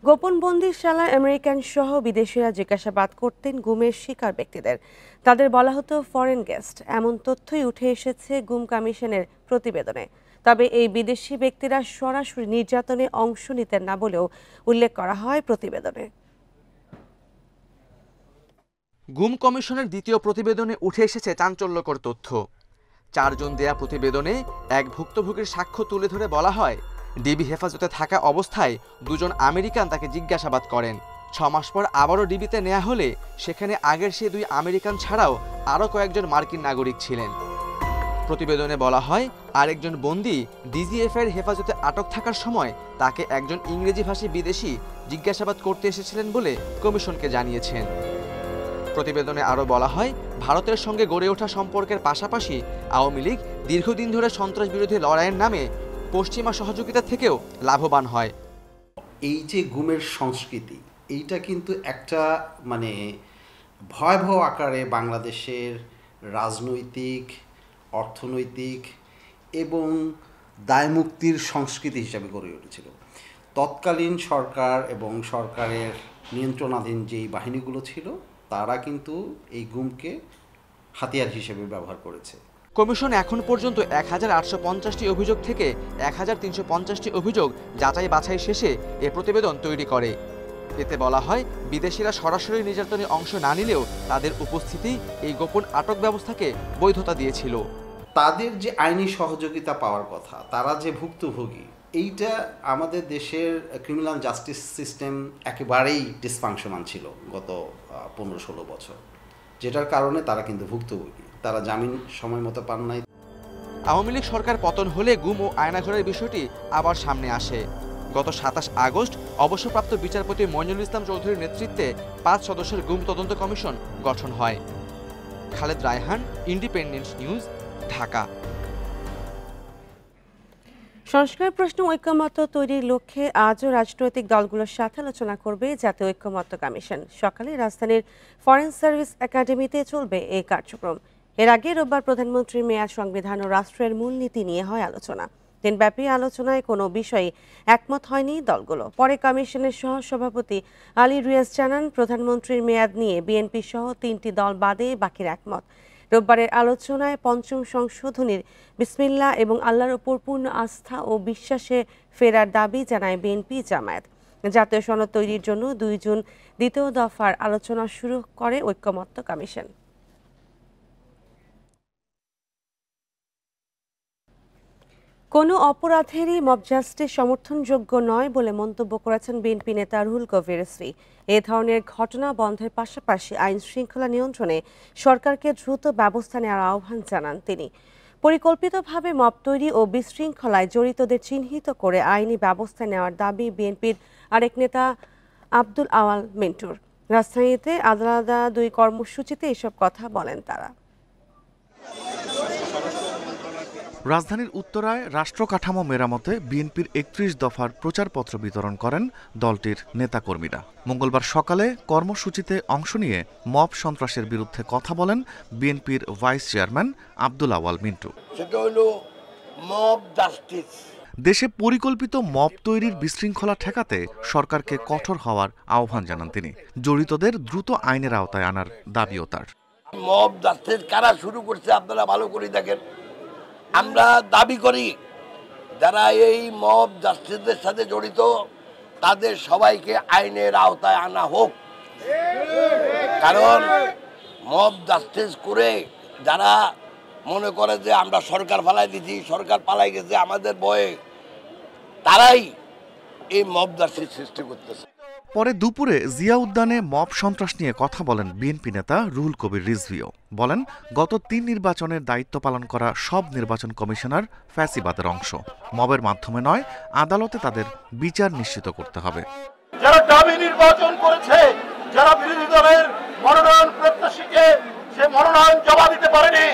গোপন বন্দিশালায় আমেরিকান সহ বিদেশিরা জিজ্ঞাসাবাদ করতেন গুমের শিকার ব্যক্তিদের। তাদের বলা হতো ফরেন গেস্ট। এমন তথ্যই উঠে এসেছে গুম কমিশনের প্রতিবেদনে। তবে এই বিদেশি ব্যক্তিরা সরাসরি নির্যাতনে অংশ নিতেন না বলেও উল্লেখ করা হয় প্রতিবেদনে। গুম কমিশনের দ্বিতীয় প্রতিবেদনে উঠে এসেছে চাঞ্চল্যকর তথ্য। 4 জন দেয়া প্রতিবেদনে এক ভুক্তভোগীর সাক্ষ্য তুলে ধরে বলা হয়, ডিবি হেফাজতে থাকা অবস্থায় 2 জন আমেরিকান তাকে জিজ্ঞাসাবাদ করেন। 6 মাস পর আবারও ডিবিতে নেওয়া হলে সেখানে আগের সেই 2 আমেরিকান ছাড়াও আরও কয়েকজন মার্কিন নাগরিক ছিলেন। প্রতিবেদনে বলা হয়, আরেকজন বন্দী ডিজিএফআইয়ের হেফাজতে আটক থাকার সময় তাকে একজন ইংরেজিভাষী বিদেশি জিজ্ঞাসাবাদ করতে এসেছিলেন বলে কমিশনকে জানিয়েছেন। প্রতিবেদনে আরও বলা হয়, ভারতের সঙ্গে গড়ে ওঠা সম্পর্কের পাশাপাশি আওয়ামী লীগ দীর্ঘদিন ধরে সন্ত্রাস বিরোধী লড়াইয়ের নামে পশ্চিমা সহযোগিতা থেকেও লাভবান হয়। এই যে গুমের সংস্কৃতি, এইটা কিন্তু একটা ভয়াবহ আকারে বাংলাদেশের রাজনৈতিক, অর্থনৈতিক এবং দায়মুক্তির সংস্কৃতি হিসাবে গড়ে উঠেছিল। তৎকালীন সরকার এবং সরকারের নিয়ন্ত্রণাধীন যেই বাহিনীগুলো ছিল তারা কিন্তু এই গুমকে হাতিয়ার হিসেবে ব্যবহার করেছে। কমিশন এখন পর্যন্ত 1850টি অভিযোগ থেকে 1350টি অভিযোগ যাচাই বাছাই শেষে এ প্রতিবেদন তৈরি করে। এতে বলা হয়, বিদেশিরা সরাসরি নির্যাতনে অংশ না নিলেও তাদের উপস্থিতি এই গোপন আটক ব্যবস্থাকে বৈধতা দিয়েছিল। তাদের যে আইনি সহযোগিতা পাওয়ার কথা, তারা যে ভুক্তভোগী, এইটা আমাদের দেশের ক্রিমিনাল জাস্টিস সিস্টেম একেবারেই ডিসফাংশনাল ছিল গত 15-16 বছর, যেটার কারণে তারা কিন্তু ভুক্তভোগী, তারা জামিন সময় মতো পান নাই। আওয়ামী লীগ সরকার পতন হলে গুম ও আয়নাঘরের বিষয়টি আবার সামনে আসে। গত 27 আগস্ট অবসরপ্রাপ্ত বিচারপতি মইনুল ইসলাম চৌধুরীর নেতৃত্বে 5 সদস্যের গুম তদন্ত কমিশন গঠন হয়। Khaled Raihan, independent news, Dhaka. সংস্কার প্রশ্ন ঐক্যমত্য তৈরির লক্ষ্যে আজও রাজনৈতিক দলগুলোর সাথে আলোচনা করবে জাতীয় ঐক্যমত্য কমিশন। সকালে রাজধানীর ফরেন সার্ভিস একাডেমিতে চলবে এই কার্যক্রম। এর আগে রোববার প্রধানমন্ত্রীর মেয়াদ, সংবিধান ও রাষ্ট্রের মূলনীতি নিয়ে হয় আলোচনা। দিনব্যাপী আলোচনায় কোনো বিষয়ে একমত হয়নি দলগুলো। পরে কমিশনের সহসভাপতি আলী রিয়াজ জানান, প্রধানমন্ত্রীর মেয়াদ নিয়ে বিএনপি সহ 3টি দল বাদে বাকির একমত। রোববারের আলোচনায় 5ম সংশোধনীর বিসমিল্লাহ এবং আল্লাহর ওপর পূর্ণ আস্থা ও বিশ্বাসে ফেরার দাবি জানায় বিএনপি জামায়াত। জাতীয় সনদ তৈরির জন্য 2 জুন দ্বিতীয় দফার আলোচনা শুরু করে ঐক্যমত্য কমিশন। কোনো অপরাধেরই মব জাস্টিস সমর্থনযোগ্য নয় বলে মন্তব্য করেছেন বিএনপি নেতা রুহুল কবির রিজভী। এ ধরনের ঘটনা বন্ধের পাশাপাশি আইন শৃঙ্খলা নিয়ন্ত্রণে সরকারকে দ্রুত ব্যবস্থা নেওয়ার আহ্বান জানান তিনি। পরিকল্পিতভাবে মব তৈরি ও বিশৃঙ্খলায় জড়িতদের চিহ্নিত করে আইনি ব্যবস্থা নেওয়ার দাবি বিএনপির আরেক নেতা আব্দুল আওয়াল মিন্টুর। রাজধানীতে আলাদা 2 কর্মসূচিতে এসব কথা বলেন তারা। রাজধানীর উত্তরায় রাষ্ট্র কাঠামো মেরামতে বিএনপির 31 দফার প্রচারপত্র বিতরণ করেন দলটির নেতাকর্মীরা। মঙ্গলবার সকালে কর্মসূচিতে অংশ নিয়ে মব সন্ত্রাসের বিরুদ্ধে কথা বলেন বিএনপির ভাইস চেয়ারম্যান আব্দুল আওয়াল মিন্টু। সেটা হলো মব জাস্টিস। দেশে পরিকল্পিত মব তৈরির বিশৃঙ্খলা ঠেকাতে সরকারকে কঠোর হওয়ার আহ্বান জানান তিনি। জড়িতদের দ্রুত আইনের আওতায় আনার দাবিও তার। মব জাস্টিস কারা শুরু করছে আপনারা ভালো করে দেখেন। আমরা দাবি করি যারা এই মব জাস্টিসের সাথে জড়িত তাদের সবাইকে আইনের আওতায় আনা হোক। কারণ মব জাস্টিস করে যারা মনে করে যে আমরা সরকার পালাই দিচ্ছি, সরকার পালাই গেছে আমাদের ভয়ে, তারাই এই মব জাস্টিস সৃষ্টি করতেছে। পরে দুপুরে জিয়া উদ্যানে মব সন্ত্রাস নিয়ে কথা বলেন বিএনপি নেতা রুহুল কবির রিজভীও। বলেন, গত 3 নির্বাচনের দায়িত্ব পালন করা সব নির্বাচন কমিশনার ফ্যাসিবাদের অংশ। মবের মাধ্যমে নয়, আদালতে তাদের বিচার নিশ্চিত করতে হবে। যারা দাবি নির্বাচন করেছে, যারা বিরোধী দলের মনোনয়ন প্রত্যাশীকে সে মনোনয়ন জমা দিতে পারেনি,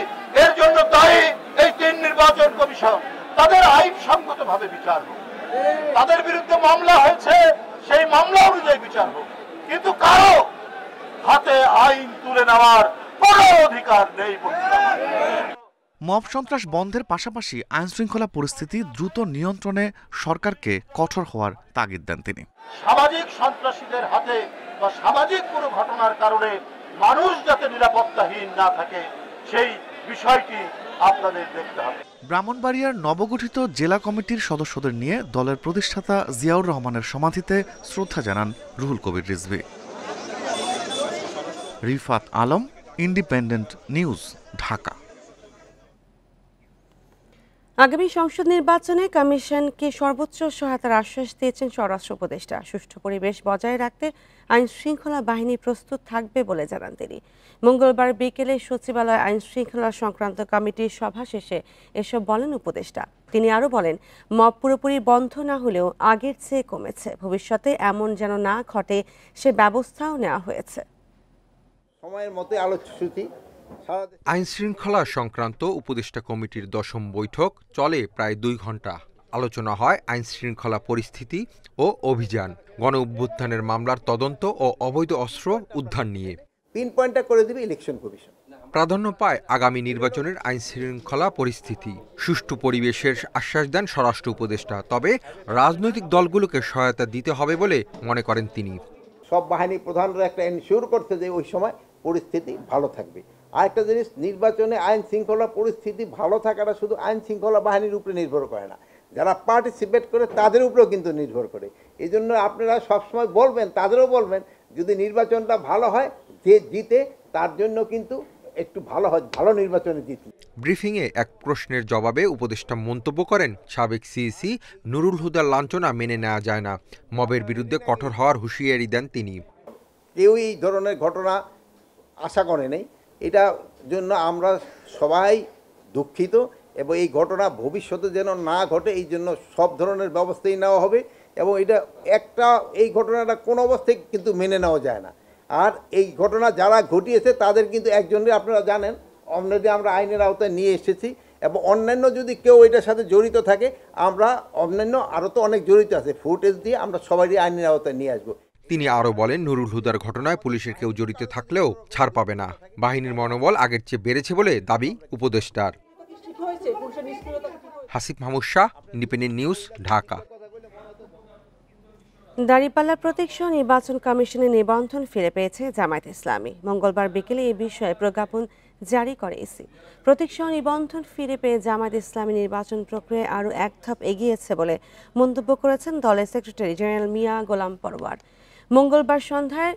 এর জন্য দায়ী এই 3 নির্বাচন কমিশন। তাদের আইনসঙ্গতভাবে বিচার হোক। তাদের বিরুদ্ধে মামলা হয়েছে, সেই মামলা অনুযায়ী বিচার হোক। কিন্তু কারো হাতে আইন তুলে নেওয়ার কোনো অধিকার নেই। মব সন্ত্রাস বন্ধের পাশাপাশি আইনশৃঙ্খলা পরিস্থিতি দ্রুত নিয়ন্ত্রণে সরকারকে কঠোর হওয়ার তাগিদ দেন তিনি। সামাজিক সন্ত্রাসীদের হাতে বা সামাজিক কোনো ঘটনার কারণে মানুষ যাতে নিরাপত্তাহীন না থাকে সেই বিষয়টি আপনাদের দেখতে হবে। ব্রাহ্মণবাড়িয়ার নবগঠিত জেলা কমিটির সদস্যদের নিয়ে দলের প্রতিষ্ঠাতা জিয়াউর রহমানের সমাধিতে শ্রদ্ধা জানান রুহুল কবির রিজভী। Rifat Alam, independent news, Dhaka. আগামী সংসদ নির্বাচনে কমিশনকে সর্বোচ্চ সহায়তার আশ্বাস দিয়েছেন স্বরাষ্ট্র উপদেষ্টা। সুষ্ঠু পরিবেশ বজায় রাখতে আইন শৃঙ্খলা বাহিনী প্রস্তুত থাকবে বলে জানান তিনি। মঙ্গলবার বিকেলে সচিবালয় আইন শৃঙ্খলা সংক্রান্ত কমিটির সভা শেষে এসব বলেন উপদেষ্টা। তিনি আরও বলেন, মব পুরোপুরি বন্ধ না হলেও আগের চেয়ে কমেছে। ভবিষ্যতে এমন যেন না ঘটে সে ব্যবস্থাও নেওয়া হয়েছে। সময়ের মতো আলোচনা আইন শৃঙ্খলা সংক্রান্ত উপদেষ্টা কমিটির 10ম বৈঠক চলে প্রায় 2 ঘন্টা। আলোচনা হয় আইন শৃঙ্খলা পরিস্থিতি ও অভিযান, গণ অভ্যুত্থানের মামলার তদন্ত ও অবৈধ অস্ত্র উদ্ধার নিয়ে। পিন পয়েন্টটা করে দিবে ইলেকশন কমিশন। প্রাধান্য পায় আগামী নির্বাচনের আইন শৃঙ্খলা পরিস্থিতি। সুষ্ঠু পরিবেশের আশ্বাস দেন স্বরাষ্ট্র উপদেষ্টা। তবে রাজনৈতিক দলগুলোকে সহায়তা দিতে হবে বলে মনে করেন তিনি। সব বাহিনী প্রধানরা একটা এনশিওর করতে যে ওই সময় পরিস্থিতি ভালো থাকবে। আরেকটা জিনিস, নির্বাচনে আইন শৃঙ্খলা পরিস্থিতি ভালো থাকাটা শুধু আইন শৃঙ্খলা বাহিনীর উপরে নির্ভর করে না, যারা পার্টিসিপেট করে তাদের উপরেও কিন্তু নির্ভর করে। এই জন্য আপনারা সবসময় বলবেন, তাদেরও বলবেন, যদি নির্বাচনটা ভালো হয়, যে জিতে তার জন্য কিন্তু একটু ভালো হয়, ভালো নির্বাচনে জিতি। ব্রিফিংয়ে এক প্রশ্নের জবাবে উপদেষ্টা মন্তব্য করেন, সাবেক সিইসি নুরুল হুদার লাঞ্ছনা মেনে নেওয়া যায় না। মবের বিরুদ্ধে কঠোর হওয়ার হুঁশিয়ারি দেন তিনি। কেউ এই ধরনের ঘটনা আশা করে নেই, এটার জন্য আমরা সবাই দুঃখিত এবং এই ঘটনা ভবিষ্যতে যেন না ঘটে এই জন্য সব ধরনের ব্যবস্থাই নেওয়া হবে। এবং এটা এই ঘটনাটা কোনো অবস্থায় কিন্তু মেনে নেওয়া যায় না। আর এই ঘটনা যারা ঘটিয়েছে তাদের কিন্তু একজনের আপনারা জানেন অলরেডি আমরা আইনের আওতায় নিয়ে এসেছি, এবং অন্যান্য যদি কেউ এটার সাথে জড়িত থাকে, আমরা অন্যান্য আরও তো অনেক জড়িত আছে, ফুটেজ দিয়ে আমরা সবারই আইনের আওতায় নিয়ে আসবো। তিনি আরও বলেন, নুরুল হুদার ঘটনায় পুলিশের কেউ জড়িত থাকলেও ছাড় পাবে না। বাহিনীর মনোবল আগের চেয়ে বেড়েছে বলে দাবি উপদেষ্টার। Hasib Mahmud Shah, independent news, Dhaka. দাঁড়িপাল্লা প্রতীক সহ নির্বাচন কমিশনের নিবন্ধন ফিরে পেয়েছে জামায়াত ইসলামী। মঙ্গলবার বিকেলে এ বিষয়ে প্রজ্ঞাপন জারি করে ইসি। প্রতীক সহ নিবন্ধন ফিরে পেয়ে জামায়াত ইসলামী নির্বাচন প্রক্রিয়ায় আরও এক ধাপ এগিয়েছে বলে মন্তব্য করেছেন দলের সেক্রেটারি জেনারেল মিয়া গোলাম পরওয়ার। মঙ্গলবার সন্ধ্যায়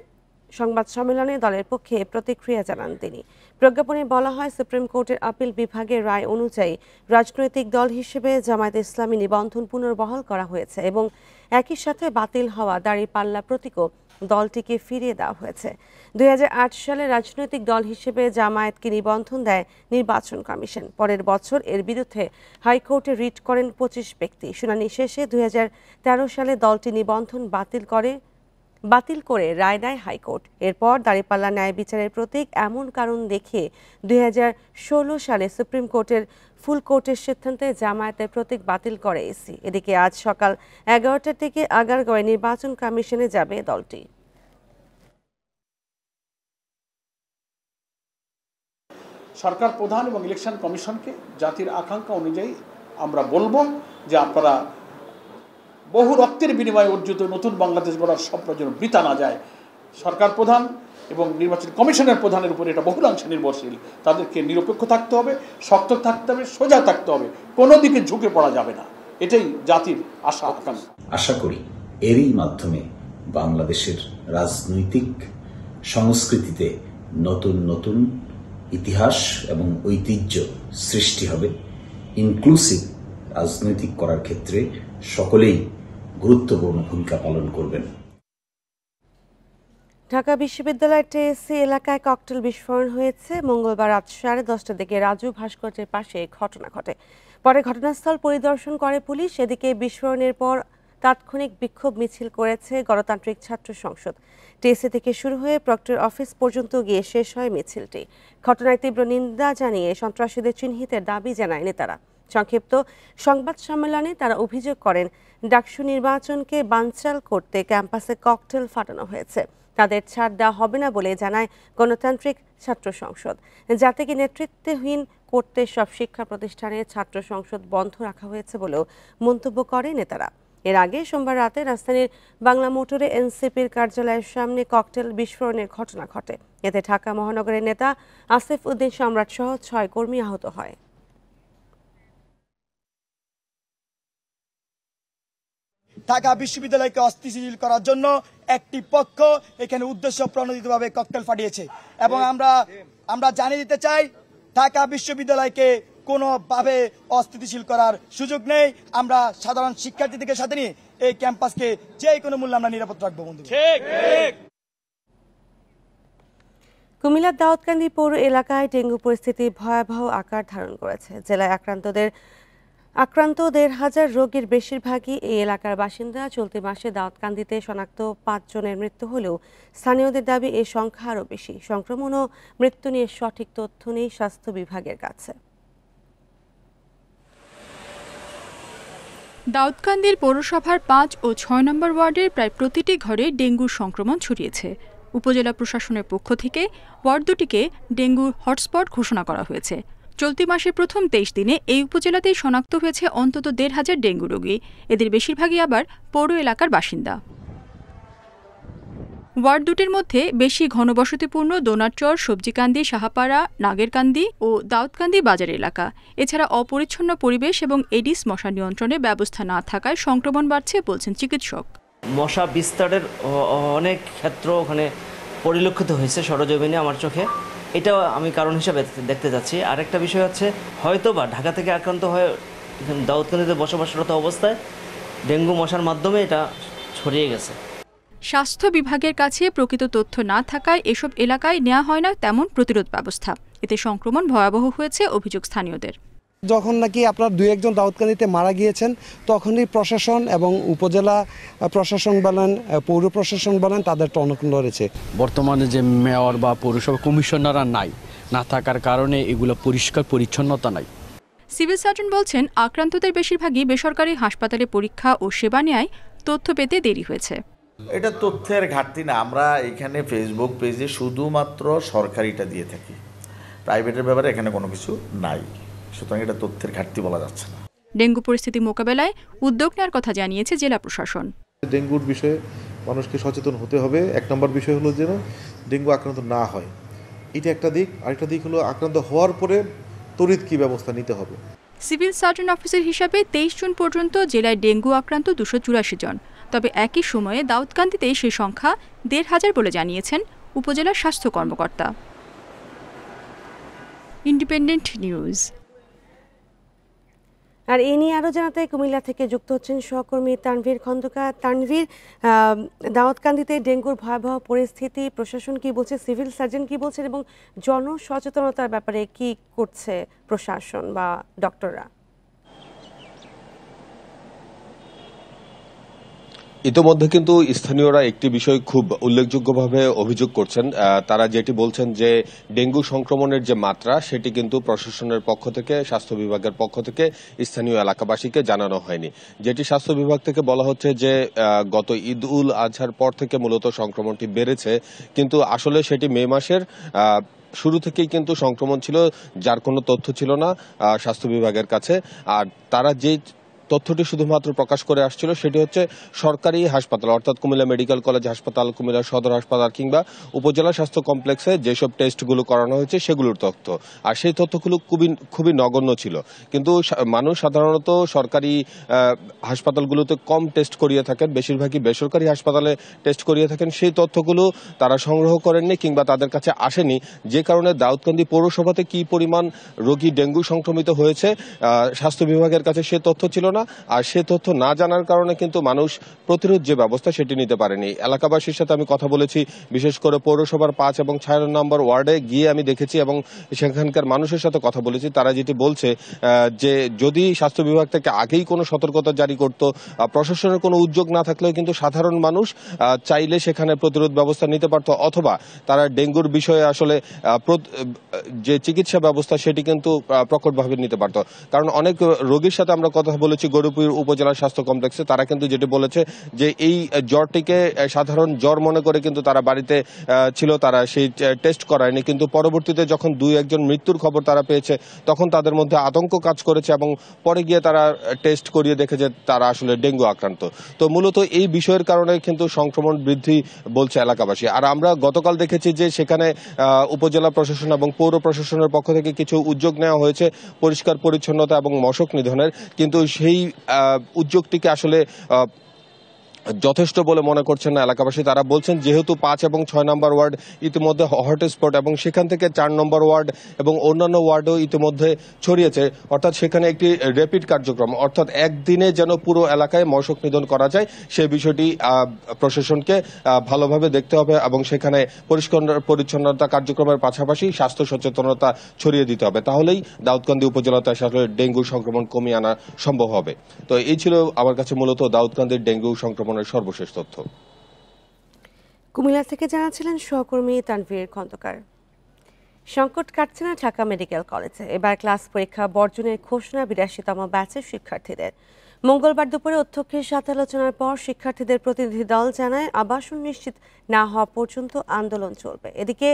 সংবাদ সম্মেলনে দলের পক্ষে প্রতিক্রিয়া জানান তিনি। প্রজ্ঞাপনে বলা হয়, সুপ্রিম কোর্টের আপিল বিভাগের রায় অনুযায়ী রাজনৈতিক দল হিসেবে জামায়াত ইসলামী নিবন্ধন পুনর্বহাল করা হয়েছে এবং একই সাথে বাতিল হওয়া দাঁড়িপাল্লা প্রতীকও দলটিকে ফিরিয়ে দেওয়া হয়েছে। 2008 সালে রাজনৈতিক দল হিসেবে জামায়াতকে নিবন্ধন দেয় নির্বাচন কমিশন। পরের বছর এর বিরুদ্ধে হাইকোর্টে রিট করেন 25 ব্যক্তি। শুনানি শেষে 2013 সালে দলটি নিবন্ধন বাতিল করে রায় দেয় হাইকোর্ট। এরপর দাঁড়িপাল্লা ন্যায় বিচারের প্রতীক এমন কারণ দেখিয়ে 2016 সালে সুপ্রিম কোর্টের ফুল কোর্টের সিদ্ধান্তে জামায়াতের প্রতীক বাতিল করে ইসি। এদিকে আজ সকাল 11টার দিকে আগারগাঁওয়ে নির্বাচন কমিশনে যাবে দলটি। সরকার প্রধান এবং ইলেকশন কমিশনকে জাতির আকাঙ্ক্ষা অনুযায়ী আমরা বলবো যে আপনারা বহু রক্তের বিনিময়ে অর্জিত নতুন বাংলাদেশ গড়ার স্বপ্ন যেন বৃথা না যায়। সরকার প্রধান এবং নির্বাচন কমিশনের প্রধানের উপর এটা বহুলাংশে নির্ভরশীল। তাদেরকে নিরপেক্ষ থাকতে হবে, শক্ত থাকতে হবে, সোজা থাকতে হবে, কোনো দিকে ঝুঁকে পড়া যাবে না। এটাই জাতির আশা আকাঙ্ক্ষা। আশা করি এরই মাধ্যমে বাংলাদেশের রাজনৈতিক সংস্কৃতিতে নতুন নতুন ইতিহাস এবং ঐতিহ্য সৃষ্টি হবে। ইনক্লুসিভ রাজনৈতিক করার ক্ষেত্রে সকলেই গুরুত্বপূর্ণ ভূমিকা পালন করবেন। ঢাকা বিশ্ববিদ্যালয়ের টিএসসি এলাকায় ককটেল বিস্ফোরণ হয়েছে। মঙ্গলবার রাত 10:30টার দিকে রাজু ভাস্কর্যের পাশে ঘটনা ঘটে। পরে ঘটনাস্থল পরিদর্শন করে পুলিশ। এদিকে বিস্ফোরণের পর তাৎক্ষণিক বিক্ষোভ মিছিল করেছে গণতান্ত্রিক ছাত্র সংসদ। টিএসসি থেকে শুরু হয়ে প্রক্টর অফিস পর্যন্ত গিয়ে শেষ হয় মিছিলটি। ঘটনায় তীব্র নিন্দা জানিয়ে সন্ত্রাসীদের চিহ্নিতের দাবি জানায় নেতারা। সংক্ষিপ্ত সংবাদ সম্মেলনে তারা অভিযোগ করেন, ডাকসু নির্বাচনকে বানচাল করতে ক্যাম্পাসে ককটেল ফাটানো হয়েছে। তাদের ছাড় দেওয়া হবে না বলে জানায় গণতান্ত্রিক ছাত্র সংসদ। যাতে কি নেতৃত্বহীন করতে সব শিক্ষা প্রতিষ্ঠানে ছাত্র সংসদ বন্ধ রাখা হয়েছে বলেও মন্তব্য করে নেতারা। এর আগে সোমবার রাতে রাজধানীর বাংলা মোটরে এনসিপির কার্যালয়ের সামনে ককটেল বিস্ফোরণের ঘটনা ঘটে। এতে ঢাকা মহানগরের নেতা আসিফ উদ্দিন সম্রাট সহ 6 কর্মী আহত হয়। ঢাকা বিশ্ববিদ্যালয়কে অস্থিতিশীল করার জন্য একটি পক্ষ এখানে উদ্দেশ্য প্রণোদিতভাবে ককটেল ফাটিয়েছে এবং আমরা জানিয়ে দিতে চাই ঢাকা বিশ্ববিদ্যালয়কে কোনোভাবে অস্থিতিশীল করার সুযোগ নেই। আমরা সাধারণ শিক্ষার্থীদের সাথে নিয়ে এই ক্যাম্পাসকে যে কোনো মূল্যে আমরা নিরাপদ রাখবো। বন্ধু, কুমিল্লার দাউদকান্দি পৌর এলাকায় ডেঙ্গু পরিস্থিতি ভয়াবহ আকার ধারণ করেছে। জেলায় আক্রান্ত 1,500 রোগীর বেশিরভাগই এই এলাকার বাসিন্দা। চলতি মাসে দাউদকান্দিতে শনাক্ত 5 জনের মৃত্যু হলেও স্থানীয়দের দাবি এই সংখ্যা আরও বেশি। সংক্রমণ ও মৃত্যু নিয়ে সঠিক তথ্য নেই স্বাস্থ্য বিভাগের কাছে। দাউদকান্দির পৌরসভার 5 ও 6 নম্বর ওয়ার্ডের প্রায় প্রতিটি ঘরে ডেঙ্গুর সংক্রমণ ছড়িয়েছে। উপজেলা প্রশাসনের পক্ষ থেকে ওয়ার্ড দুটিকে ডেঙ্গুর হটস্পট ঘোষণা করা হয়েছে। চলতি মাসের প্রথম 23 দিনে এই উপজেলাতেই শনাক্ত হয়েছে অন্তত 1,500 ডেঙ্গু রোগী। এদের বেশিরভাগই আবার পৌর এলাকার বাসিন্দা। ওয়ার্ড দুটির মধ্যে বেশি ঘনবসতিপূর্ণ দোনারচর, সবজিকান্দি, সাহাপাড়া, নাগেরকান্দি ও দাউদকান্দি বাজার এলাকা। এছাড়া অপরিচ্ছন্ন পরিবেশ এবং এডিস মশা নিয়ন্ত্রণে ব্যবস্থা না থাকায় সংক্রমণ বাড়ছে বলছেন চিকিৎসক। মশা বিস্তারের অনেক ক্ষেত্র ওখানে পরিলক্ষিত হয়েছে সরজমিনে আমার চোখে। এটাও আমি কারণ হিসাবে দেখতে যাচ্ছি। আরেকটা বিষয় হচ্ছে হয়তো বা ঢাকা থেকে আক্রান্ত হয়ে দাউদকান্দিতে বসবাসরত অবস্থায় ডেঙ্গু মশার মাধ্যমে এটা ছড়িয়ে গেছে। স্বাস্থ্য বিভাগের কাছে প্রকৃত তথ্য না থাকায় এসব এলাকায় নেওয়া হয় না তেমন প্রতিরোধ ব্যবস্থা। এতে সংক্রমণ ভয়াবহ হয়েছে অভিযোগ স্থানীয়দের। যখন নাকি আপনার 2-1 জন দাউদকান্দিতে মারা গিয়েছেন তখনই প্রশাসন এবং উপজেলা প্রশাসন বলেন, পৌর প্রশাসন বলেন, তাদের টনক নড়েছে। বর্তমানে যে মেয়র বা পৌরসভা কমিশনাররা না থাকার কারণে এগুলো পরিষ্কার পরিচ্ছন্নতা নাই। সিভিল সার্জন বলছেন আক্রান্তদের বেশিরভাগই বেসরকারি হাসপাতালে পরীক্ষা ও সেবা নেয় তথ্য পেতে দেরি হয়েছে। এটা তথ্যের ঘাটতি না, আমরা এখানে ফেসবুক পেজে শুধুমাত্র সরকারিটা দিয়ে থাকি, প্রাইভেটের ব্যাপারে এখানে কোনো কিছু নাই, সুতরাং এটা তথ্যের ঘাটতি বলা যাচ্ছে না। ডেঙ্গু পরিস্থিতি মোকাবেলায় উদ্যোগ নেওয়ার কথা জানিয়েছে জেলা প্রশাসন। ডেঙ্গুর বিষয়ে মানুষকে সচেতন হতে হবে। 1 নম্বর বিষয় হলো যেন ডেঙ্গু আক্রান্ত না হয়, এটা একটা দিক। আরেকটা দিক হলো আক্রান্ত হওয়ার পরে তড়িৎ কী ব্যবস্থা নিতে হবে। সিভিল সার্জন অফিসের হিসাবে 23 জুন পর্যন্ত জেলায় ডেঙ্গু আক্রান্ত 284 জন। তবে একই সময়ে দাউদকান্দিতে সেই সংখ্যা 1,500 বলে জানিয়েছেন উপজেলা স্বাস্থ্য কর্মকর্তা। Independent news. আর এ নিয়ে আরও জানাতে কুমিল্লা থেকে যুক্ত হচ্ছেন সহকর্মী তানভীর খন্দকার। তানভীর, দাউদকান্দিতে ডেঙ্গুর ভয়াবহ পরিস্থিতি, প্রশাসন কি বলছে, সিভিল সার্জন কি বলছেন এবং জনসচেতনতার ব্যাপারে কি করছে প্রশাসন বা ডক্টররা? ইতোমধ্যে কিন্তু স্থানীয়রা একটি বিষয় খুব উল্লেখযোগ্যভাবে অভিযোগ করছেন। তারা যেটি বলছেন যে ডেঙ্গু সংক্রমণের যে মাত্রা সেটি কিন্তু প্রশাসনের পক্ষ থেকে, স্বাস্থ্য বিভাগের পক্ষ থেকে স্থানীয় এলাকাবাসীকে জানানো হয়নি। যেটি স্বাস্থ্য বিভাগ থেকে বলা হচ্ছে যে গত ঈদ উল আজহার পর থেকে মূলত সংক্রমণটি বেড়েছে, কিন্তু আসলে সেটি মে মাসের শুরু থেকেই কিন্তু সংক্রমণ ছিল, যার কোনো তথ্য ছিল না স্বাস্থ্য বিভাগের কাছে। আর তারা যে তথ্যটি শুধুমাত্র প্রকাশ করে আসছিল সেটি হচ্ছে সরকারি হাসপাতাল, অর্থাৎ কুমিল্লা মেডিকেল কলেজ হাসপাতাল, কুমিল্লা সদর হাসপাতাল কিংবা উপজেলা স্বাস্থ্য কমপ্লেক্সে যেসব টেস্টগুলো করানো হয়েছে সেগুলোর তথ্য। আর সেই তথ্যগুলো খুবই নগণ্য ছিল। কিন্তু মানুষ সাধারণত সরকারি হাসপাতালগুলোতে কম টেস্ট করিয়ে থাকেন, বেশিরভাগই বেসরকারি হাসপাতালে টেস্ট করিয়ে থাকেন। সেই তথ্যগুলো তারা সংগ্রহ করেননি কিংবা তাদের কাছে আসেনি, যে কারণে দাউদকান্দি পৌরসভাতে কি পরিমাণ রোগী ডেঙ্গু সংক্রমিত হয়েছে স্বাস্থ্য বিভাগের কাছে সে তথ্য ছিল না। আর সে তথ্য না জানার কারণে কিন্তু মানুষ প্রতিরোধ যে ব্যবস্থা সেটি নিতে পারেনি। এলাকাবাসীর সাথে আমি কথা বলেছি, বিশেষ করে পৌরসভার 5 এবং 6 নম্বর ওয়ার্ডে গিয়ে আমি দেখেছি এবং সেখানকার মানুষের সাথে কথা বলেছি। তারা যেটি বলছে যে যদি স্বাস্থ্য বিভাগ থেকে আগেই কোনো সতর্কতা জারি করত, প্রশাসনের কোনো উদ্যোগ না থাকলেও কিন্তু সাধারণ মানুষ চাইলে সেখানে প্রতিরোধ ব্যবস্থা নিতে পারত, অথবা তারা ডেঙ্গুর বিষয়ে আসলে যে চিকিৎসা ব্যবস্থা সেটি কিন্তু প্রকটভাবে নিতে পারত। কারণ অনেক রোগীর সাথে আমরা কথা বলেছি দেখেছি গরুপুর উপজেলা স্বাস্থ্য কমপ্লেক্সে, তারা কিন্তু যেটি বলেছে যে এই জ্বরটিকে সাধারণ জ্বর মনে করে কিন্তু তারা বাড়িতে ছিল, তারা সেই টেস্ট করায়নি, কিন্তু পরবর্তীতে যখন 2-1 মৃত্যুর খবর তারা পেয়েছে তখন তাদের মধ্যে আতঙ্ক কাজ করেছে এবং পরে গিয়ে তারা টেস্ট করিয়ে দেখে যে তারা আসলে ডেঙ্গু আক্রান্ত। তো মূলত এই বিষয়ের কারণে কিন্তু সংক্রমণ বৃদ্ধি বলছে এলাকাবাসী। আর আমরা গতকাল দেখেছি যে সেখানে উপজেলা প্রশাসন এবং পৌর প্রশাসনের পক্ষ থেকে কিছু উদ্যোগ নেওয়া হয়েছে পরিষ্কার পরিচ্ছন্নতা এবং মশক নিধনের, কিন্তু সেই উদ্যোগটিকে আসলে যথেষ্ট বলে মনে করছেন না এলাকাবাসী। তারা বলছেন যেহেতু 5 এবং 6 নম্বর ওয়ার্ড ইতিমধ্যে হটস্পট এবং সেখান থেকে 4 নম্বর ওয়ার্ড এবং অন্যান্য ওয়ার্ডও ইতিমধ্যে ছড়িয়েছে, অর্থাৎ সেখানে একটি র্যাপিড কার্যক্রম, অর্থাৎ একদিনে যেন পুরো এলাকায় মশক নিধন করা যায় সেই বিষয়টি প্রশাসনকে ভালোভাবে দেখতে হবে এবং সেখানে পরিষ্কার পরিচ্ছন্নতা কার্যক্রমের পাশাপাশি স্বাস্থ্য সচেতনতা ছড়িয়ে দিতে হবে, তাহলেই দাউদকান্দি উপজেলাতে আসলে ডেঙ্গু সংক্রমণ কমিয়ে আনা সম্ভব হবে। তো এই ছিল আমার কাছে মূলত দাউদকান্দির ডেঙ্গু সংক্রমণ সর্বশেষ তথ্য। কুমিল্লা থেকে জানাচ্ছিলেন সহকর্মী তানভীর খন্দকার। সংকট কাটছে না ঢাকা মেডিকেল কলেজে, এবার ক্লাস পরীক্ষা বর্জনের ঘোষণা 82তম ব্যাচের শিক্ষার্থীদের। মঙ্গলবার দুপুরে অধ্যক্ষের সাথে আলোচনার পর শিক্ষার্থীদের প্রতিনিধি দল জানায় আবাসন নিশ্চিত না হওয়া পর্যন্ত আন্দোলন চলবে। এদিকে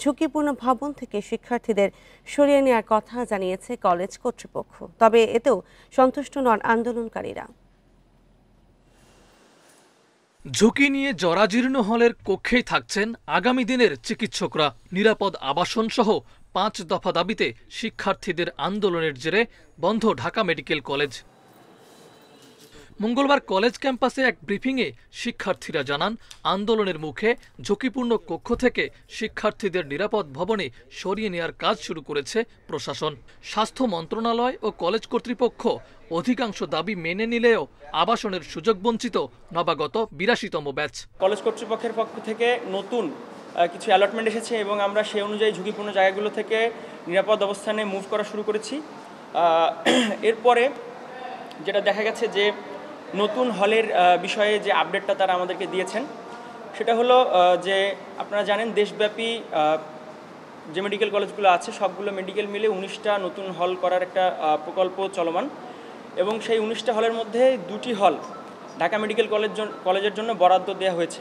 ঝুঁকিপূর্ণ ভবন থেকে শিক্ষার্থীদের সরিয়ে নেওয়ার কথা জানিয়েছে কলেজ কর্তৃপক্ষ, তবে এতেও সন্তুষ্ট নন আন্দোলনকারীরা। ঝুঁকি নিয়ে জরাজীর্ণ হলের কক্ষেই থাকছেন আগামী দিনের চিকিৎসকরা। নিরাপদ আবাসন সহ 5 দফা দাবিতে শিক্ষার্থীদের আন্দোলনের জেরে বন্ধ ঢাকা মেডিকেল কলেজ। মঙ্গলবার কলেজ ক্যাম্পাসে এক ব্রিফিংয়ে শিক্ষার্থীরা জানান আন্দোলনের মুখে ঝুঁকিপূর্ণ কক্ষ থেকে শিক্ষার্থীদের নিরাপদ ভবনে সরিয়ে নেওয়ার কাজ শুরু করেছে প্রশাসন। স্বাস্থ্য মন্ত্রণালয় ও কলেজ কর্তৃপক্ষ অধিকাংশ দাবি মেনে নিলেও আবাসনের সুযোগ বঞ্চিত নবাগত 82তম ব্যাচ। কলেজ কর্তৃপক্ষের পক্ষ থেকে নতুন কিছু অ্যালটমেন্ট এসেছে এবং আমরা সেই অনুযায়ী ঝুঁকিপূর্ণ জায়গাগুলো থেকে নিরাপদ অবস্থানে মুভ করা শুরু করেছি। এরপরে যেটা দেখা গেছে যে নতুন হলের বিষয়ে যে আপডেটটা তারা আমাদেরকে দিয়েছেন সেটা হলো যে আপনারা জানেন দেশব্যাপী যে মেডিকেল কলেজগুলো আছে সবগুলো মেডিকেল মিলে 19টা নতুন হল করার একটা প্রকল্প চলমান এবং সেই 19টা হলের মধ্যে 2টি হল ঢাকা মেডিকেল কলেজের জন্য বরাদ্দ দেওয়া হয়েছে।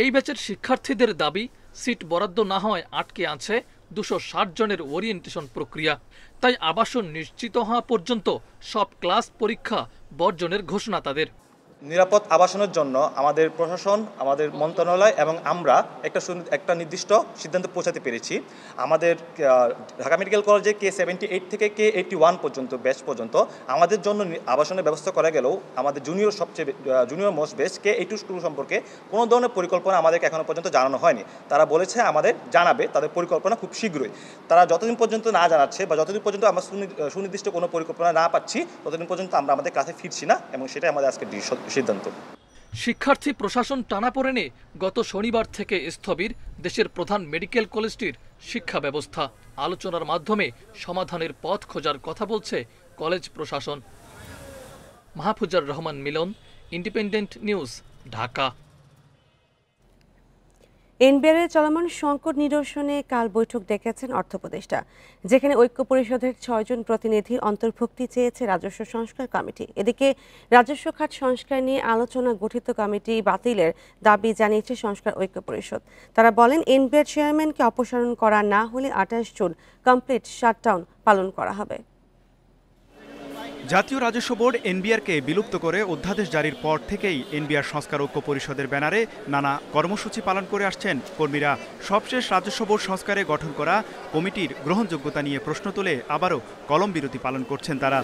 এই ব্যাচের শিক্ষার্থীদের দাবি সিট বরাদ্দ না হয় আটকে আছে 260 জনের ওরিয়েন্টেশন প্রক্রিয়া, তাই আবাসন নিশ্চিত হওয়া পর্যন্ত সব ক্লাস পরীক্ষা বর্জনের ঘোষণা তাদের। নিরাপদ আবাসনের জন্য আমাদের প্রশাসন, আমাদের মন্ত্রণালয় এবং আমরা একটা নির্দিষ্ট সিদ্ধান্ত পৌঁছাতে পেরেছি। আমাদের ঢাকা মেডিকেল কলেজে K78 থেকে K81 পর্যন্ত ব্যাচ পর্যন্ত আমাদের জন্য আবাসনের ব্যবস্থা করা গেলেও আমাদের junior most batch K82 school সম্পর্কে কোনো ধরনের পরিকল্পনা আমাদেরকে এখনো পর্যন্ত জানানো হয়নি। তারা বলেছে আমাদের জানাবে তাদের পরিকল্পনা খুব শীঘ্রই। তারা যতদিন পর্যন্ত না জানাচ্ছে বা যতদিন পর্যন্ত আমরা সুনির্দিষ্ট কোনো পরিকল্পনা না পাচ্ছি ততদিন পর্যন্ত আমরা আমাদের ক্লাসে ফিরছি না এবং সেটাই আমাদের আজকে সিদ্ধান্ত। শিক্ষার্থী প্রশাসন টানাপোড়েনে গত শনিবার থেকে স্থবির দেশের প্রধান মেডিকেল কলেজটির শিক্ষা ব্যবস্থা। আলোচনার মাধ্যমে সমাধানের পথ খোঁজার কথা বলছে কলেজ প্রশাসন। মাহফুজার রহমান মিলন, ইন্ডিপেন্ডেন্ট নিউজ, ঢাকা। এনবিআরের চলমান সংকট নিরসনে কাল বৈঠক ডেকেছেন অর্থ উপদেষ্টা, যেখানে ঐক্য পরিষদের 6 জন প্রতিনিধির অন্তর্ভুক্তি চেয়েছে রাজস্ব সংস্কার কমিটি। এদিকে রাজস্ব খাত সংস্কার নিয়ে আলোচনা গঠিত কমিটি বাতিলের দাবি জানিয়েছে সংস্কার ঐক্য পরিষদ। তারা বলেন এনবিআর চেয়ারম্যানকে অপসারণ করা না হলে 28 জুন কমপ্লিট শাটডাউন পালন করা হবে। জাতীয় রাজস্ব বোর্ড এনবিআরকে বিলুপ্ত করে অধ্যাদেশ জারির পর থেকেই এনবিআর সংস্কার ঐক্য পরিষদের ব্যানারে নানা কর্মসূচি পালন করে আসছেন কর্মীরা। সবশেষ রাজস্ব বোর্ড সংস্কারে গঠন করা কমিটির গ্রহণযোগ্যতা নিয়ে প্রশ্ন তুলে আবারও কলম বিরতি পালন করছেন তারা।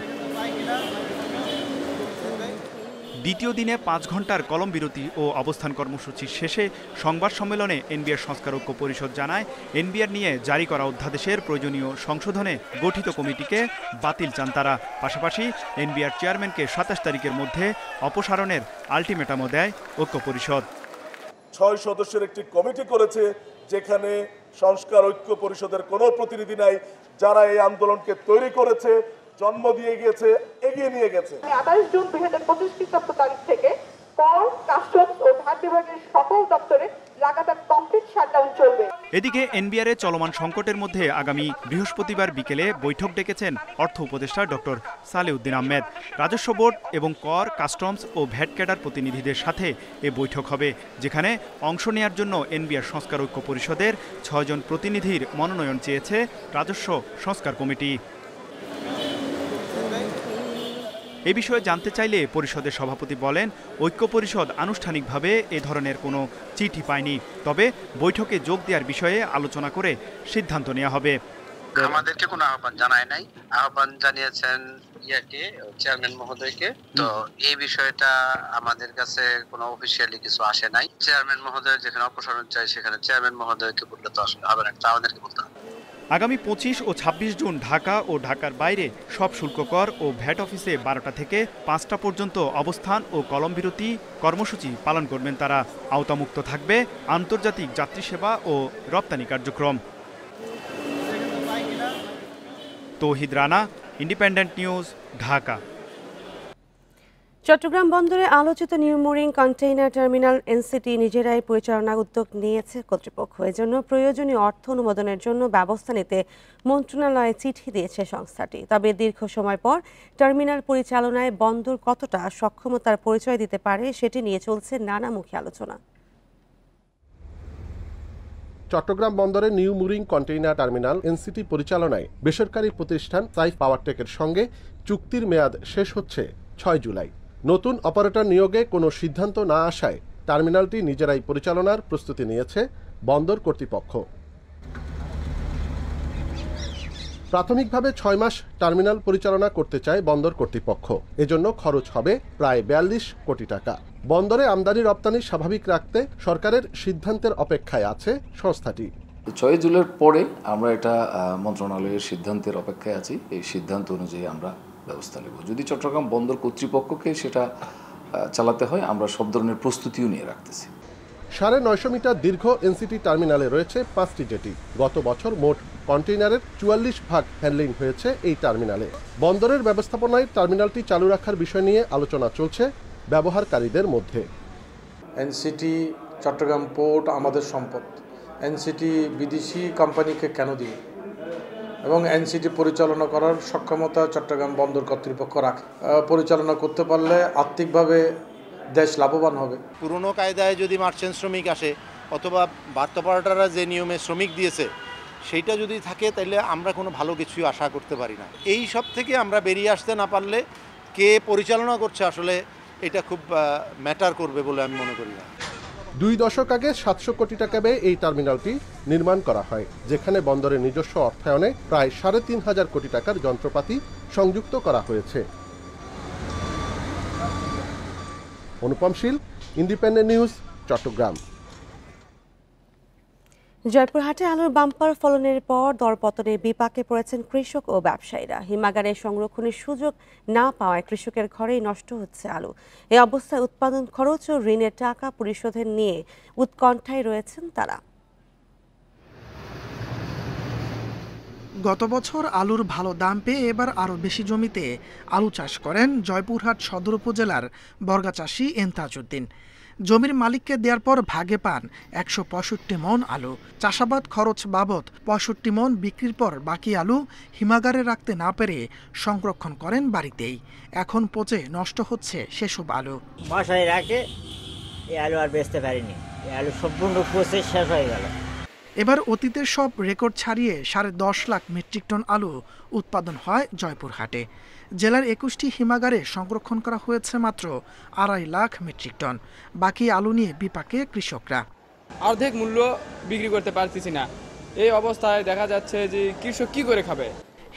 দ্বিতীয় দিনে 5 ঘন্টার কলম বিরতি ও অবস্থান কর্মসূচি শেষে সংবাদ সম্মেলনে এনবিআর সংস্কার ঐক্য পরিষদ জানায় এনবিআর নিয়ে জারি করা অধ্যাদেশের প্রয়োজনীয় সংশোধনে গঠিত কমিটিকে বাতিল চান তারা। পাশাপাশি এনবিআর চেয়ারম্যানকে 27 তারিখের মধ্যে অপসারণের আলটিমেটামও দেয় ঐক্য পরিষদ। 6 সদস্যের একটি কমিটি করেছে যেখানে সংস্কার ঐক্য পরিষদের কোনো প্রতিনিধি নাই, যারা এই আন্দোলনকে তৈরি করেছে, জন্ম দিয়ে গিয়েছে, এগিয়ে নিয়ে গেছে। 28 জুন 2025 খ্রিস্টাব্দ তারিখ থেকে কর, কাস্টমস ও ধান বিভাগের সকল দপ্তরে লাগাতার কমপ্লিট শাটডাউন চলবে। এদিকে এনবিআর এর চলমান সংকটের মধ্যে আগামী বৃহস্পতিবার বিকেলে বৈঠক ডেকেছেন অর্থ উপদেষ্টা ডক্টর সালেউদ্দিন আহমেদ। রাজস্ব বোর্ড এবং কর, কাস্টমস ও ভ্যাট ক্যাডার প্রতিনিধিদের সাথে এ বৈঠক হবে, যেখানে অংশ নেয়ার জন্য এনবিআর সংস্কার ঐক্য পরিষদের 6 জন প্রতিনিধির মনোনয়ন চেয়েছে রাজস্ব সংস্কার কমিটি। এ বিষয়ে জানতে চাইলে পরিষদের সভাপতি বলেন, ঐক্য পরিষদ আনুষ্ঠানিকভাবে এ ধরনের কোনো চিঠি পায়নি, তবে বৈঠকে যোগ দেওয়ার বিষয়ে আলোচনা করে সিদ্ধান্ত নেওয়া হবে। আমাদেরকে কোনো আহ্বান জানায় নাই, আহ্বান জানিয়েছেন চেয়ারম্যান মহোদয়কে। তো এই বিষয়টা আমাদের কাছে কোনো অফিসিয়ালি কিছু আসে নাই। চেয়ারম্যান মহোদয় যেখানে অপসারণ চাই সেখানে চেয়ারম্যান মহোদয়কে বললে তো আসলে হবে না, আমাদেরকে বলতে হবে। আগামী 25 ও 26 জুন ঢাকা ও ঢাকার বাইরে সব শুল্ক কর ও ভ্যাট অফিসে 12টা থেকে 5টা পর্যন্ত অবস্থান ও কলমবিরতি কর্মসূচি পালন করবেন তারা। আওতামুক্ত থাকবে আন্তর্জাতিক যাত্রী সেবা ও রপ্তানি কার্যক্রম। তৌহিদ রানা, ইন্ডিপেন্ডেন্ট নিউজ, ঢাকা। চট্টগ্রাম বন্দরে আলোচিত new mooring container terminal NCT নিজেরাই পরিচালনার উদ্যোগ নিয়েছে কর্তৃপক্ষ। এজন্য প্রয়োজনীয় অর্থ অনুমোদনের জন্য ব্যবস্থা নিতে মন্ত্রণালয়ে চিঠি দিয়েছে সংস্থাটি। তবে দীর্ঘ সময় পর টার্মিনাল পরিচালনায় বন্দর কতটা সক্ষমতার পরিচয় দিতে পারে সেটি নিয়ে চলছে নানামুখী আলোচনা। চট্টগ্রাম বন্দরে new mooring container terminal NCT পরিচালনায় বেসরকারি প্রতিষ্ঠান সাইফ পাওয়ারটেকের সঙ্গে চুক্তির মেয়াদ শেষ হচ্ছে 6 জুলাই। নতুন অপারেটর নিয়োগে কোনো সিদ্ধান্ত না আসায় টার্মিনালটি নিজেরাই পরিচালনার প্রস্তুতি নিয়েছে বন্দর কর্তৃপক্ষ। প্রাথমিকভাবে 6 মাস টার্মিনাল পরিচালনা করতে চায় বন্দর কর্তৃপক্ষ। এজন্য খরচ হবে প্রায় 42 কোটি টাকা। বন্দরে আমদানি রপ্তানি স্বাভাবিক রাখতে সরকারের সিদ্ধান্তের অপেক্ষায় আছে সংস্থাটি। 6 জুলাইয়ের পরে আমরা এটা মন্ত্রণালয়ের সিদ্ধান্তের অপেক্ষায় আছি। এই সিদ্ধান্ত অনুযায়ী আমরা ব্যবস্থা নেব। যদি চট্টগ্রাম বন্দর কর্তৃপক্ষকে সেটা চালাতে হয়, আমরা সব ধরনের প্রস্তুতিও নিয়ে রাখতেছি। 950 মিটার দীর্ঘ এনসিটি টার্মিনালে রয়েছে 5টি জেটি। গত বছর মোট কন্টেইনারের 44 ভাগ হ্যান্ডলিং হয়েছে এই টার্মিনালে। বন্দরের ব্যবস্থাপনায় টার্মিনালটি চালু রাখার বিষয় নিয়ে আলোচনা চলছে ব্যবহারকারীদের মধ্যে। এনসিটি চট্টগ্রাম পোর্ট আমাদের সম্পদ। এনসিটি বিদেশি কোম্পানিকে কেন দিবে? এবং এনসিটি পরিচালনা করার সক্ষমতা চট্টগ্রাম বন্দর কর্তৃপক্ষ রাখে। পরিচালনা করতে পারলে আর্থিকভাবে দেশ লাভবান হবে। পুরনো কায়দায় যদি মার্চেন্ট শ্রমিক আসে অথবা বার্থ অপারেটররা যে নিয়মে শ্রমিক দিয়েছে সেইটা যদি থাকে, তাহলে আমরা কোনো ভালো কিছুই আশা করতে পারি না। এই সব থেকে আমরা বেরিয়ে আসতে না পারলে কে পরিচালনা করছে আসলে এটা খুব ম্যাটার করবে বলে আমি মনে করি না। 2 দশক আগে 700 কোটি টাকা ব্যয়ে এই টার্মিনালটি নির্মাণ করা হয়, যেখানে বন্দরের নিজস্ব অর্থায়নে প্রায় 3500 কোটি টাকার যন্ত্রপাতি সংযুক্ত করা হয়েছে। অনুপম শীল, ইন্ডিপেন্ডেন্ট নিউজ, চট্টগ্রাম। জয়পুরহাটে আলুর বাম্পার ফলনের পর দরপতনের বিপাকে পড়েছেন কৃষক ও ব্যবসায়ীরা। হিমাগারে সংরক্ষণের সুযোগ না পাওয়ায় কৃষকের ঘরেই নষ্ট হচ্ছে আলু। এই অবস্থায় উৎপাদন খরচ ও ঋণের টাকা পরিশোধের নিয়ে উৎকণ্ঠায় রয়েছেন তারা। গত বছর আলুর ভালো দাম পেয়ে এবার আরও বেশি জমিতে আলু চাষ করেন জয়পুরহাট সদর উপজেলার বর্গা চাষি এন্তাজউদ্দিন। জমির মালিককে দেওয়ার পর ভাগে পান 165 মন আলু। চাষাবাদ খরচ বাবদ 65 মন বিক্রির পর বাকি আলু হিমাগারে রাখতে না পেরে সংরক্ষণ করেন বাড়িতেই। এখন পচে নষ্ট হচ্ছে সেসব আলু। বাসায় রাখে এই আলু আর বেচতে পারিনি, এই আলু সম্পূর্ণ পচে শেষ হয়ে গেল। এবার অতীতের সব রেকর্ড ছাড়িয়ে 10.5 লাখ মেট্রিক টন আলু উৎপাদন হয় জয়পুরহাটে। জেলার 21টি হিমাগারে সংরক্ষণ করা হয়েছে মাত্র 2.5 লাখ মেট্রিক টন। বাকি আলু নিয়ে বিপাকে কৃষকরা। অর্ধেক মূল্য বিক্রি করতে পারতেছি না, এই অবস্থায় দেখা যাচ্ছে যে কৃষক কি করে খাবে।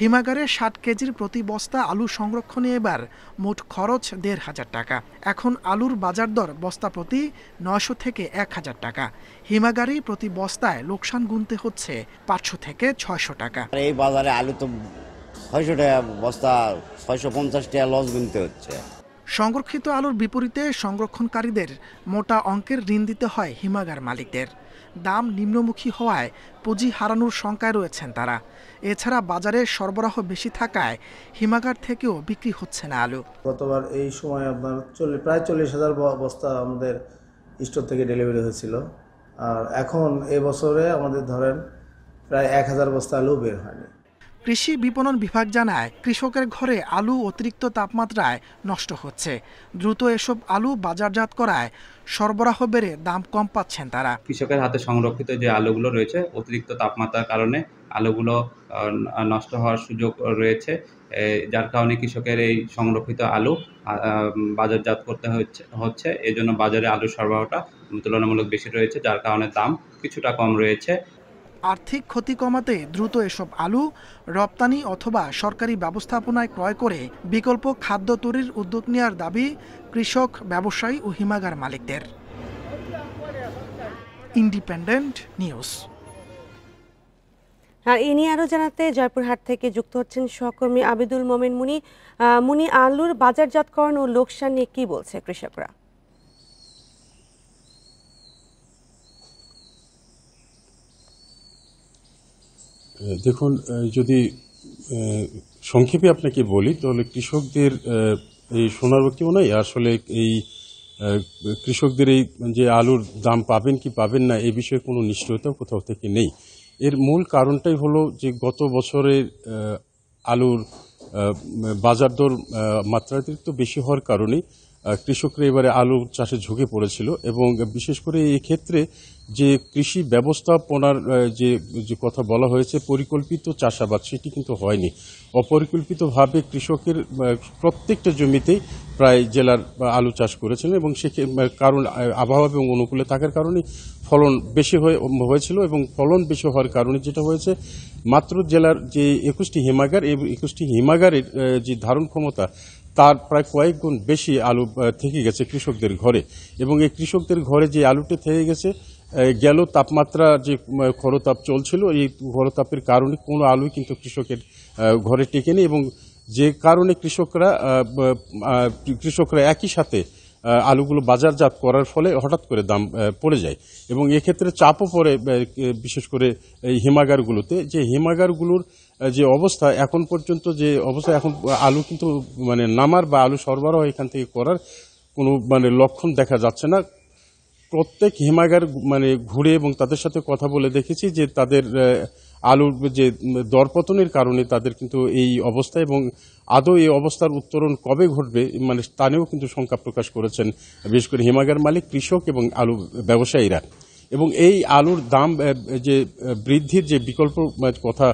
হিমাগারে 60 কেজির প্রতি বস্তা আলু সংরক্ষণে এবার মোট খরচ 1,500 টাকা। এখন আলুর বাজার দর বস্তা প্রতি 900 থেকে 1000 টাকা। হিমাগারে প্রতি বস্তায় লোকসান গুনতে হচ্ছে 500 থেকে 600 টাকা। এই বাজারে আলু তো 600 টাকা বস্তা, 650 টাকা লস গুনতে হচ্ছে। সংরক্ষিত আলুর বিপরীতে সংরক্ষণকারীদের মোটা অঙ্কের ঋণ দিতে হয় হিমাগার মালিকদের। দাম নিম্নমুখী হওয়ায় পুঁজি হারানোর শঙ্কায় রয়েছেন তারা। এছাড়া বাজারে সরবরাহ বেশি থাকায় হিমাগার থেকেও বিক্রি হচ্ছে না আলু। গতবার এই সময় আপনার প্রায় 40,000 বস্তা আমাদের স্টোর থেকে ডেলিভারি হয়েছিল। আর এখন এবছরে আমাদের ধরেন প্রায় 1000 বস্তা আলু বের হয়নি। কৃষি বিপণন বিভাগ জানায় কৃষকের ঘরে আলু অতিরিক্ত তাপমাত্রায় নষ্ট হচ্ছে। দ্রুত এসব আলু বাজারজাত করায় সরবরাহ বেড়ে দাম কম পাচ্ছেন তারা। কৃষকের হাতে সংরক্ষিত যে আলুগুলো রয়েছে অতিরিক্ত তাপমাত্রার কারণে আলুগুলো নষ্ট হওয়ার সুযোগ রয়েছে, যার কারণে কৃষকের এই সংরক্ষিত আলু বাজারজাত করতে হচ্ছে। এই জন্য বাজারে আলুর সরবরাহটা তুলনামূলক বেশি রয়েছে, যার কারণে দাম কিছুটা কম রয়েছে। আর্থিক ক্ষতি কমাতে দ্রুত এসব আলু রপ্তানি অথবা সরকারি ব্যবস্থাপনায় ক্রয় করে বিকল্প খাদ্য তৈরির উদ্যোগ নেওয়ার দাবি কৃষক, ব্যবসায়ী ও হিমাগার মালিকদের। Independent news. আর এ নিয়ে আরও জানাতে জয়পুরহাট থেকে যুক্ত হচ্ছেন সহকর্মী আবিদুল মোমেন মুনি। মুনি, আলুর বাজারজাতকরণ ও লোকসান নিয়ে কি বলছে কৃষকরা? দেখুন, যদি সংক্ষেপে আপনাকে বলি তাহলে কৃষকদের এই শোনার কেউ নাই। আসলে এই কৃষকদের এই যে আলুর দাম পাবেন কি পাবেন না এই বিষয়ে কোনো নিশ্চয়তা কোথাও থেকে নেই। এর মূল কারণটাই হলো যে গত বছরের আলুর বাজার দর মাত্রাতিরিক্ত বেশি হওয়ার কারণে কৃষকরা এবারে আলু চাষে ঝুঁকে পড়েছিল এবং বিশেষ করে এই ক্ষেত্রে যে কৃষি ব্যবস্থাপনার যে কথা বলা হয়েছে পরিকল্পিত চাষাবাদ সেটি কিন্তু হয়নি। অপরিকল্পিতভাবে কৃষকের প্রত্যেকটা জমিতেই প্রায় জেলার আলু চাষ করেছিলেন এবং সে কারণ আবহাওয়া এবং অনুকূলে থাকার কারণে ফলন বেশি হয়েছিল এবং ফলন বেশি হওয়ার কারণে যেটা হয়েছে মাত্র জেলার যে 21টি হিমাগার এই 21টি হিমাগারের যে ধারণ ক্ষমতা তার প্রায় কয়েক গুণ বেশি আলু থেকে গেছে কৃষকদের ঘরে এবং এই কৃষকদের ঘরে যে আলুটি থেকে গেছে গেল তাপমাত্রা যে খরতাপ চলছিল এই খরতাপের কারণে কোনো আলুই কিন্তু কৃষকের ঘরে টেকেনি এবং যে কারণে কৃষকরা একই সাথে আলুগুলো বাজারজাত করার ফলে হঠাৎ করে দাম পড়ে যায় এবং এক্ষেত্রে চাপও পড়ে বিশেষ করে এই হিমাগারগুলোতে। যে হিমাগারগুলোর যে অবস্থা এখন পর্যন্ত যে অবস্থা এখন আলু কিন্তু মানে নামার বা আলু সরবরাহ এখান থেকে করার কোনো মানে লক্ষণ দেখা যাচ্ছে না। প্রত্যেক হিমাগার মানে ঘুরে এবং তাদের সাথে কথা বলে দেখেছি যে তাদের আলুর যে দরপতনের কারণে তাদের কিন্তু এই অবস্থা এবং আদৌ এই অবস্থার উত্তরণ কবে ঘটবে মানে তা নিয়েও কিন্তু শঙ্কা প্রকাশ করেছেন বিশেষ করে হিমাগার মালিক, কৃষক এবং আলু ব্যবসায়ীরা। এবং এই আলুর দাম যে বৃদ্ধির যে বিকল্প কথা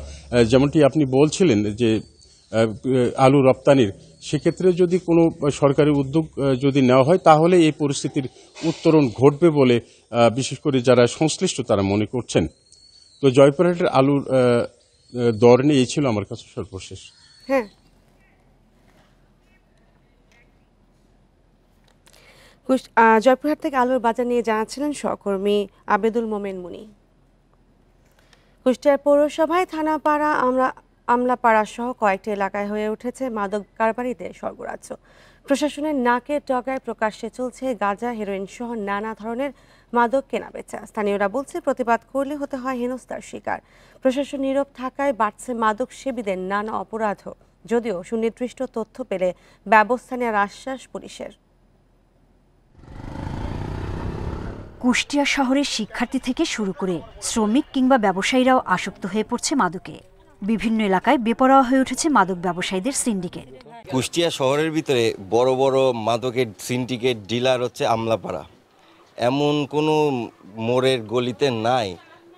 যেমনটি আপনি বলছিলেন যে আলু রপ্তানির, সেক্ষেত্রে যদি কোনো সরকারি উদ্যোগ যদি নেওয়া হয় তাহলে এই পরিস্থিতির উত্তরণ ঘটবে বলে বিশেষ করে যারা সংশ্লিষ্ট তারা মনে করছেন। তো জয়পুরহাটের আলুর দর নিয়ে এই ছিল আমার কাছে সর্বশেষ। হ্যাঁ, জয়পুরহাট থেকে আলুর বাজার নিয়ে জানাচ্ছিলেন সহকর্মী আবেদুল মোমেন মুনি। কুষ্টিয়ার পৌরসভায় থানাপাড়া আমলাপাড়া সহ কয়েকটি এলাকায় হয়ে উঠেছে মাদক কারবারিদের স্বর্গরাজ্য। প্রশাসনের নাকের ডগায় প্রকাশ্যে চলছে গাঁজা, হেরোইন সহ নানা ধরনের মাদক কেনাবেচা। স্থানীয়রা বলছে প্রতিবাদ করলে হতে হয় হেনস্থার শিকার। প্রশাসন নীরব থাকায় বাড়ছে মাদক সেবীদের নানা অপরাধও, যদিও সুনির্দিষ্ট তথ্য পেলে ব্যবস্থা নেওয়ার আশ্বাস পুলিশের। কুষ্টিয়া শহরের শিক্ষার্থী থেকে শুরু করে শ্রমিক কিংবা ব্যবসায়ীরাও আসক্ত হয়ে পড়ছে মাদকে। বিভিন্ন এলাকায় বেপরোয়া হয়ে উঠেছে মাদক ব্যবসায়ীদের সিন্ডিকেট। কুষ্টিয়া শহরের ভিতরে বড় বড় মাদকের সিন্ডিকেট ডিলার হচ্ছে আমলাপাড়া। এমন কোনো মোড়ের গলিতে নাই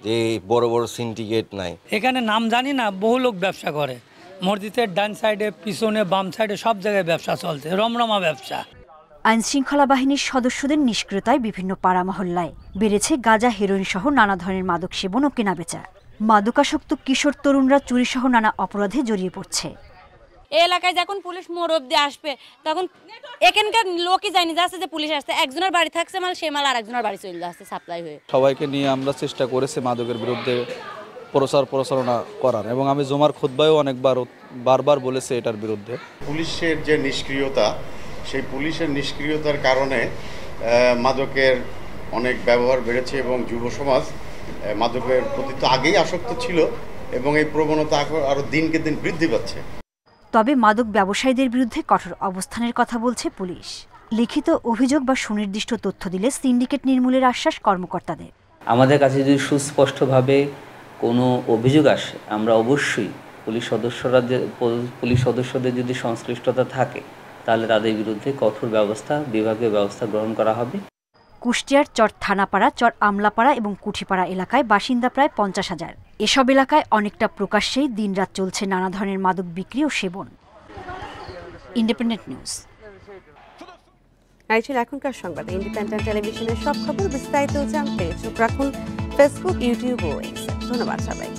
যে বড় বড় সিন্ডিকেট নাই। এখানে নাম জানি না, বহু লোক ব্যবসা করে। মসজিদের ডান সাইডে, পিছনে, বাম সাইডে সব জায়গায় ব্যবসা চলছে, রমরমা ব্যবসা। আইনশৃঙ্খলা বাহিনীর সদস্যদের নিষ্ক্রিয়তায় বিভিন্ন পাড়া মহল্লায় বেড়েছে গাঁজা, হেরোইন সহ নানা ধরনের মাদক সেবন ও কেনাবেচা। মাদকাসক্ত কিশোর তরুণরা চুরি সহ নানা অপরাধে জড়িয়ে পড়ছে। এই এলাকায় যখন পুলিশ মোড় অব্দি আসবে তখন এখানকার লোকই জানি যাচ্ছে যে পুলিশ আসছে, একজনের বাড়ি থাকছে মাল, সে মাল আর একজনের বাড়ি চলে যাচ্ছে সাপ্লাই হয়ে। সবাইকে নিয়ে আমরা চেষ্টা করেছি মাদকের বিরুদ্ধে প্রচারণা করার এবং আমি জমার খুতবায়ও বারবার বলেছি এটার বিরুদ্ধে। পুলিশের যে নিষ্ক্রিয়তা, সেই পুলিশের নিষ্ক্রিয়তার কারণে মাদকের অনেক ব্যবহার বেড়েছে এবং যুব সমাজ মাদকের প্রতি তো আগেই আসক্ত ছিল এবং এই প্রবণতা আরও দিনকে দিন বৃদ্ধি পাচ্ছে। তবে মাদক ব্যবসায়ীদের বিরুদ্ধে কঠোর অবস্থানের কথা বলছে পুলিশ। লিখিত অভিযোগ বা সুনির্দিষ্ট তথ্য দিলে সিন্ডিকেট নির্মূলের আশ্বাস কর্মকর্তাদের। আমাদের কাছে যদি সুস্পষ্টভাবে কোনো অভিযোগ আসে আমরা অবশ্যই পুলিশ সদস্যদের যদি সংশ্লিষ্টতা থাকে তাহলে তাদের বিরুদ্ধে কঠোর ব্যবস্থা, বিভাগীয় ব্যবস্থা গ্রহণ করা হবে। কুষ্টিয়ার চর থানাপাড়া, চর আমলাপাড়া এবং কুঠিপাড়া এলাকায় বাসিন্দা প্রায় 50,000। এসব এলাকায় অনেকটা প্রকাশ্যেই দিনরাত চলছে নানা ধরনের মাদক বিক্রি ও সেবন। Independent news. এই ছিল এখনকার সংবাদ। ইন্ডিপেন্ডেন্ট টেলিভিশনের সব খবর বিস্তারিত জানতে চোখ রাখুন ফেসবুক, ইউটিউব ও এক্সে। ধন্যবাদ সবাই।